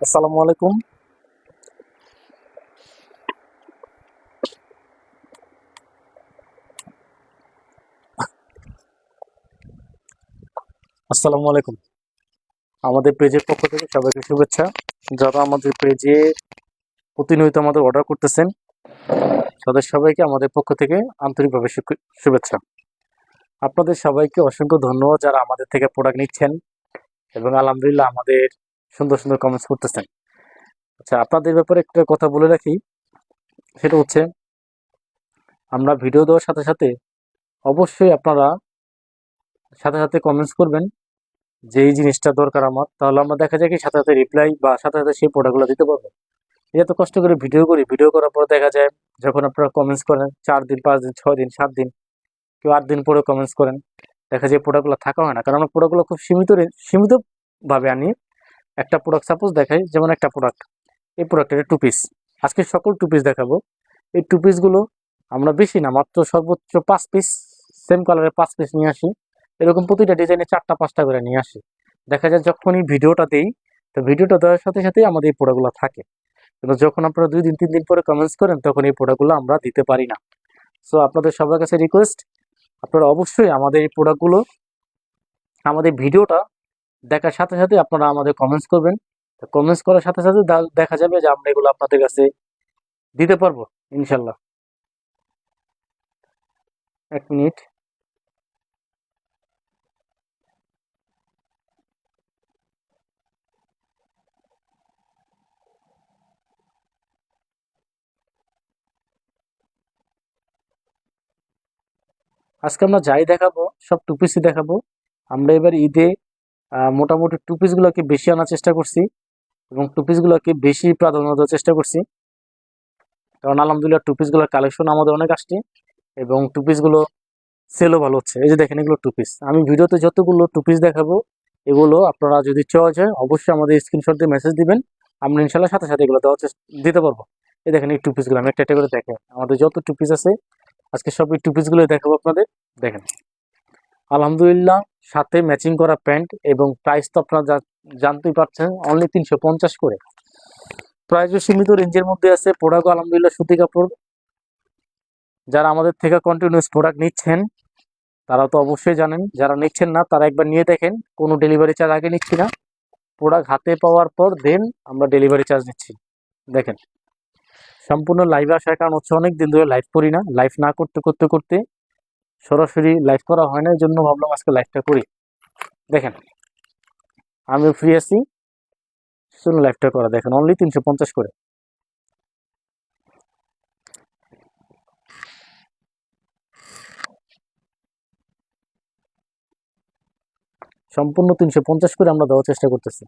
আসসালামু আলাইকুম। আসসালামু আলাইকুম। আমাদের পেজের পক্ষ থেকে সবাইকে শুভেচ্ছা। যারা আমাদের পেজে প্রতিনিয়ত আমাদের অর্ডার করতেছেন, তাদের সবাইকে আমাদের পক্ষ থেকে আন্তরিকভাবে শুভেচ্ছা। আপনাদের সবাইকে অসংখ্য ধন্যবাদ যারা আমাদের থেকে প্রোডাক্ট নিচ্ছেন এবং আলহামদুলিল্লাহ আমাদের সুন্দর সুন্দর কমেন্টস করতেছেন। আচ্ছা, আপনাদের ব্যাপারে একটা কথা বলে রাখি, সেটা হচ্ছে আমরা ভিডিও দেওয়ার সাথে সাথে অবশ্যই আপনারা সাথে সাথে কমেন্টস করবেন যে এই জিনিসটা দরকার আমার, তাহলে আমরা দেখা যায় কি সাথে সাথে রিপ্লাই বা সাথে সাথে সেই প্রোডাক্টগুলো দিতে পারবো। এত কষ্ট করে ভিডিও করি, ভিডিও করার পর দেখা যায় যখন আপনারা কমেন্টস করেন 4 দিন, 5 দিন, 6 দিন, 7 দিন, কেউ 8 দিন পরে কমেন্টস করেন, দেখা যায় প্রোডাক্টগুলো থাকা হয় না, কারণ আমরা প্রোডাক্টগুলো খুব সীমিত ভাবে আনি। একটা প্রোডাক্ট সাপোজ দেখাই, যেমন একটা প্রোডাক্ট, এই প্রোডাক্টের 2 পিস, আজকে সকল 2 পিস দেখাবো। এই 2 পিসগুলো আমরা বেশি না, মাত্র সর্বোচ্চ 5 পিস, সেম কালারের 5 পিস নিয়ে আসি। এরকম প্রতিটা ডিজাইনে 4টা 5টা করে নিয়ে আসি। দেখা যায় যখনই ভিডিওটা দেই, তো ভিডিওটা দেওয়ার সাথে সাথেই আমাদের এই প্রোডাক্টগুলো থাকে, কিন্তু যখন আপনারা 2 দিন 3 দিন পরে কমেন্টস করেন তখন এই প্রোডাক্টগুলো আমরা দিতে পারি না। সো আপনাদের সবার কাছে রিকোয়েস্ট, আপনারা অবশ্যই আমাদের এই প্রোডাক্টগুলো, আমাদের ভিডিওটা দেখার সাথে সাথে আপনারা আমাদের কমেন্টস করবেন। কমেন্টস করার সাথে সাথে দেখা যাবে যে আমরা এগুলো আপনাদের কাছে দিতে পারবো ইনশাল্লাহ। 1 মিনিট। আজকে আমরা যাই দেখাবো সব 2 পিসই দেখাবো। আমরা এবার ঈদে মোটামুটি 2 পিসগুলোকে বেশি আনার চেষ্টা করছি এবং 2 পিসগুলোকে বেশি প্রাধান্য দেওয়ার চেষ্টা করছি, কারণ আলহামদুলিল্লাহ 2 পিসগুলোর কালেকশন আমাদের অনেক আসছে এবং 2 পিসগুলো সেলও ভালো হচ্ছে। এই যে দেখেন, এগুলো 2 পিস। আমি ভিডিওতে যতগুলো 2 পিস দেখাবো, এগুলো আপনারা যদি চয়েস হয় অবশ্যই আমাদের স্ক্রিনশট দিয়ে মেসেজ দিবেন, আমরা ইনশাল্লাহ সাথে সাথে এগুলো দেওয়ার দিতে পারবো। এই দেখেন, এই 2 পিসগুলো আমি একটা একটা করে দেখে, আমাদের যত 2 পিস আছে আজকে সব এই 2 পিসগুলো দেখাবো আপনাদের। দেখেন, আলহামদুলিল্লাহ সাথে ম্যাচিং করা প্যান্ট, এবং প্রাইস তো আপনারা জানতেই পারছেন, অনলি 350 করে। প্রাইসও সীমিত রেঞ্জের মধ্যে আছে। প্রোডাক্ট আলহামদুলিল্লাহ সুতি কাপড়। যারা আমাদের থেকে কন্টিনিউস প্রোডাক্ট নিচ্ছেন তারা তো অবশ্যই জানেন, যারা নিচ্ছেন না তারা একবার নিয়ে দেখেন। কোনো ডেলিভারি চার্জ আগে নিচ্ছি না, প্রোডাক্ট হাতে পাওয়ার পর দেন আমরা ডেলিভারি চার্জ নিচ্ছি। দেখেন, সম্পূর্ণ লাইভে আসার কারণ হচ্ছে অনেক দিন ধরে লাইভ করি না, লাইভ না করতে করতে করতে সরাসরি লাইভ করা হয় না, এই জন্য ভাবলাম আজকে লাইভটা করি। দেখেন, আমি ফ্রি আছি, শুনুন লাইভটা করা। দেখেন, অনলি 350 করে। সম্পূর্ণ 350 করে আমরা দেওয়ার চেষ্টা করতেছি।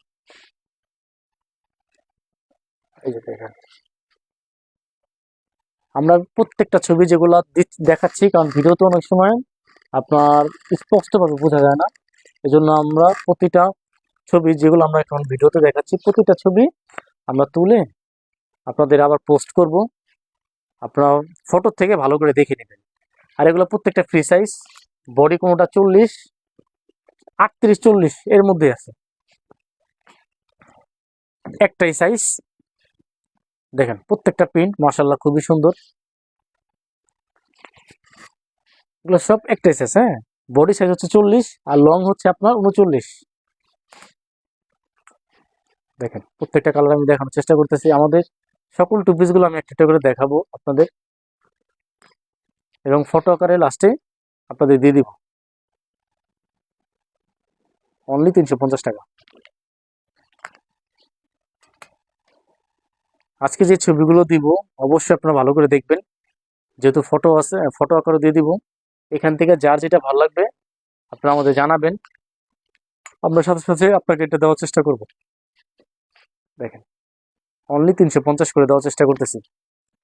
এই যে দেখেন, আমরা প্রত্যেকটা ছবি যেগুলো দেখাচ্ছি, কারণ ভিডিওতে অনেক সময় আপনার স্পষ্টভাবে বোঝা যায় না, এজন্য আমরা প্রতিটা ছবি যেগুলো আমরা এখন ভিডিওতে দেখাচ্ছি, প্রতিটা ছবি আমরা তুলে আপনাদের আবার পোস্ট করব, আপনারা ফটো থেকে ভালো করে দেখে নেবেন। আর এগুলো প্রত্যেকটা ফ্রি সাইজ, বডি কোনোটা 40, 38, 40 এর মধ্যে আছে, একটাই সাইজ। দেখেন, প্রত্যেকটা প্রিন্ট মাশাআল্লাহ খুবই সুন্দর। এগুলো সব একটাই সাইজ। হ্যাঁ, বডি সাইজ হচ্ছে 40 আর লং হচ্ছে আপনার 39। দেখেন, প্রত্যেকটা কালার আমি দেখানোর চেষ্টা করতেছি। আমাদের সকল 2 পিসগুলো আমি একটা একটা করে দেখাবো আপনাদের, এবং ফটো আকারে লাস্টে আপনাদের দিয়ে দিব। অনলি 350 টাকা। আজকে যে ছবিগুলো দিব অবশ্যই আপনারা ভালো করে দেখবেন, যেহেতু ফটো আছে, ফটো আকারে দিয়ে দিব। এখান থেকে যার যেটা ভালো লাগবে আপনারা আমাদের জানাবেন, আমরা সাথে সাথে আপনাকে এটা দেওয়ার চেষ্টা করব। দেখেন, অনলি 350 করে দেওয়ার চেষ্টা করতেছি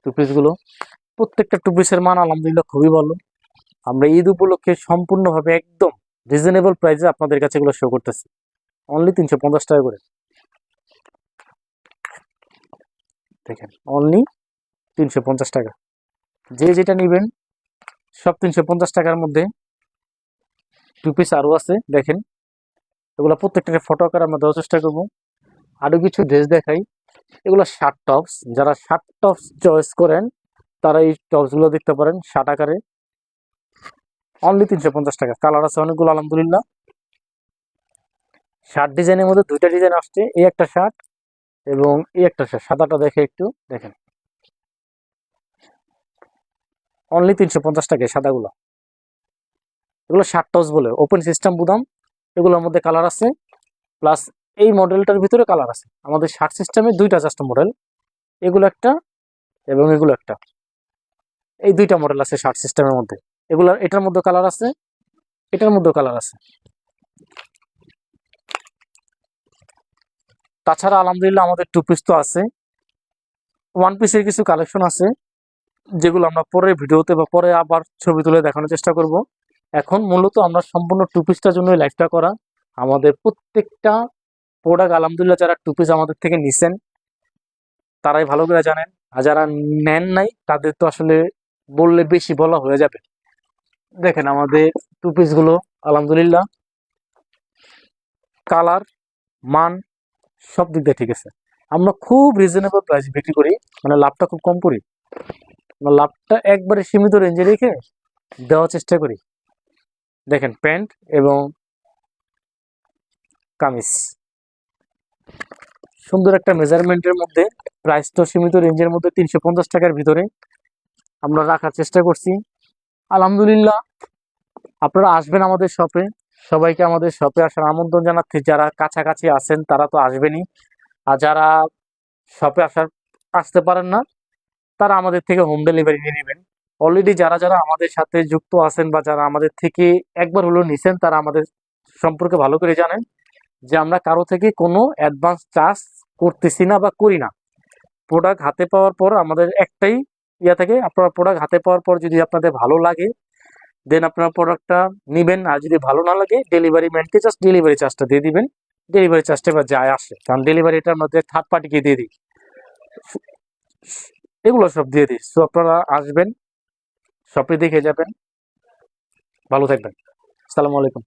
2 পিসগুলো। প্রত্যেকটা 2 পিসের মান আলহামদুলিল্লাহ খুবই ভালো। আমরা ঈদ উপলক্ষে সম্পূর্ণভাবে একদম রিজনেবল প্রাইসে আপনাদের কাছে এগুলো শো করতেছি, অনলি 350 টাকা করে। দেখেন, অনলি 350 টাকা। যে যেটা নেবেন সব 350 টাকার মধ্যে। 2 পিস আরও আছে, দেখেন, এগুলো প্রত্যেকটা ফটো আকারে আমরা দেওয়ার চেষ্টা করবো। আরো কিছু ড্রেস দেখাই। এগুলো শার্ট টপস, যারা শার্ট টপস চয়েস করেন তারা এই টপস গুলো দেখতে পারেন। শার্ট আকারে অনলি 350 টাকা। কালার আছে অনেকগুলো আলহামদুলিল্লাহ। শার্ট ডিজাইনের মধ্যে দুইটা ডিজাইন আসছে, এই একটা শার্ট এবং এই একটা শার্ট। সাদাটা দেখে একটু দেখেন, অনলি 350 টাকায় সাদাগুলো। এগুলো শার্ট টপস বলে, ওপেন সিস্টেম বুদাম। এগুলোর মধ্যে কালার আছে, প্লাস এই মডেলটার ভিতরে কালার আছে। আমাদের শার্ট সিস্টেমে দুইটা জাস্ট মডেল, এগুলো একটা এবং এগুলো একটা, এই দুইটা মডেল আছে শার্ট সিস্টেমের মধ্যে। এগুলো এটার মধ্যে কালার আছে, এটার মধ্যে কালার আছে। তাছাড়া আলহামদুলিল্লাহ আমাদের টু পিস তো আছে, ওয়ান পিসের কিছু কালেকশন আছে যেগুলো আমরা পরের ভিডিওতে বা পরে আবার ছবি তুলে দেখানোর চেষ্টা করব। এখন মূলত আমরা সম্পূর্ণ টু পিসটার জন্য লাইভটা করা। আমাদের প্রত্যেকটা প্রোডাক্ট আলহামদুলিল্লাহ যারা টু পিস আমাদের থেকে নিছেন তারাই ভালো করে জানেন, আর যারা নেন নাই তাদের তো আসলে বললে বেশি বলা হয়ে যাবে। দেখেন আমাদের টু পিস গুলো আলহামদুলিল্লাহ কালার, মান সব দিক দিয়ে ঠিক আছে। আমরা খুব রিজনেবল প্রাইস বিক্রি করি, মানে লাভটা খুব কম করি। আমরা লাভটা একবারে সীমিত রেঞ্জে রেখে দেওয়ার চেষ্টা করি। দেখেন প্যান্ট এবং কামিজ, সুন্দর একটা মেজারমেন্টের মধ্যে, প্রাইস তো সীমিত রেঞ্জের মধ্যে 350 টাকার ভিতরে আমরা রাখার চেষ্টা করছি। আলহামদুলিল্লাহ আপনারা আসবেন আমাদের শপে, সবাইকে আমাদের শপে আসার আমন্ত্রণ জানাচ্ছি। যারা কাছাকাছি আছেন তারা তো আসবেনই, আর যারা শপে আসতে পারেন না তারা আমাদের থেকে হোম ডেলিভারি নিয়ে নেবেন। অলরেডি যারা যারা আমাদের সাথে যুক্ত আছেন বা যারা আমাদের থেকে একবার হলেও নিছেন তারা আমাদের সম্পর্কে ভালো করে জানেন যে আমরা কারো থেকে কোনো অ্যাডভান্স চার্জ করতেছি না বা করি না। প্রোডাক্ট হাতে পাওয়ার পর আমাদের একটাই ইয়া থাকে, আপনার প্রোডাক্ট হাতে পাওয়ার পর যদি আপনাদের ভালো লাগে দেন আপনার প্রোডাক্টটা নেবেন, আর যদি ভালো না লাগে ডেলিভারি ম্যানকে জাস্ট ডেলিভারি চার্জটা দিয়ে দিবেন। ডেলিভারি চার্জটা এবার যায় আসে, কারণ ডেলিভারিটার মধ্যে থার্ড পার্টিকে দিয়ে দিই, এগুলো সব দিয়ে দিই। সো আপনারা আসবেন, শপে দেখে যাবেন। ভালো থাকবেন। আসসালামু আলাইকুম।